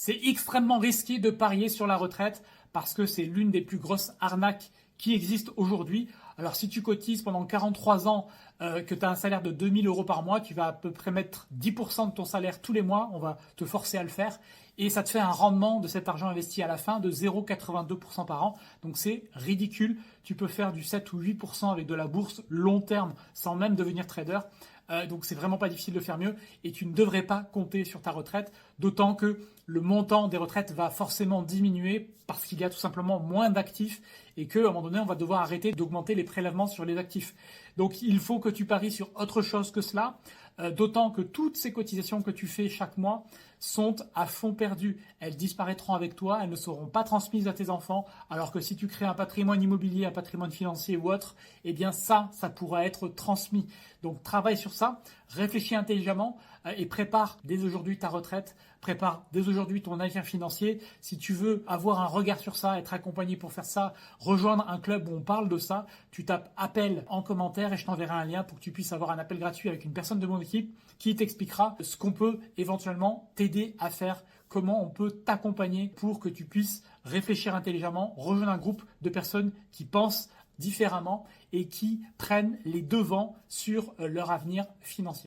C'est extrêmement risqué de parier sur la retraite parce que c'est l'une des plus grosses arnaques qui existent aujourd'hui. Alors si tu cotises pendant 43 ans, que tu as un salaire de 2 000 € par mois, tu vas à peu près mettre 10% de ton salaire tous les mois, on va te forcer à le faire, et ça te fait un rendement de cet argent investi à la fin de 0,82% par an. Donc c'est ridicule, tu peux faire du 7 ou 8% avec de la bourse long terme sans même devenir trader. Donc c'est vraiment pas difficile de faire mieux et tu ne devrais pas compter sur ta retraite, d'autant que le montant des retraites va forcément diminuer parce qu'il y a tout simplement moins d'actifs et qu'à un moment donné on va devoir arrêter d'augmenter les prélèvements sur les actifs. Donc il faut que tu paries sur autre chose que cela, d'autant que toutes ces cotisations que tu fais chaque mois sont à fond perdu. Elles disparaîtront avec toi, elles ne seront pas transmises à tes enfants, alors que si tu crées un patrimoine immobilier, un patrimoine financier ou autre, eh bien ça pourra être transmis. Donc travaille sur ça, réfléchis intelligemment et prépare dès aujourd'hui ta retraite, prépare dès aujourd'hui ton avenir financier. Si tu veux avoir un regard sur ça, être accompagné pour faire ça, rejoindre un club où on parle de ça, tu tapes appel en commentaire et je t'enverrai un lien pour que tu puisses avoir un appel gratuit avec une personne de mon équipe qui t'expliquera ce qu'on peut éventuellement t'aider à faire, comment on peut t'accompagner pour que tu puisses réfléchir intelligemment, rejoindre un groupe de personnes qui pensent différemment et qui prennent les devants sur leur avenir financier.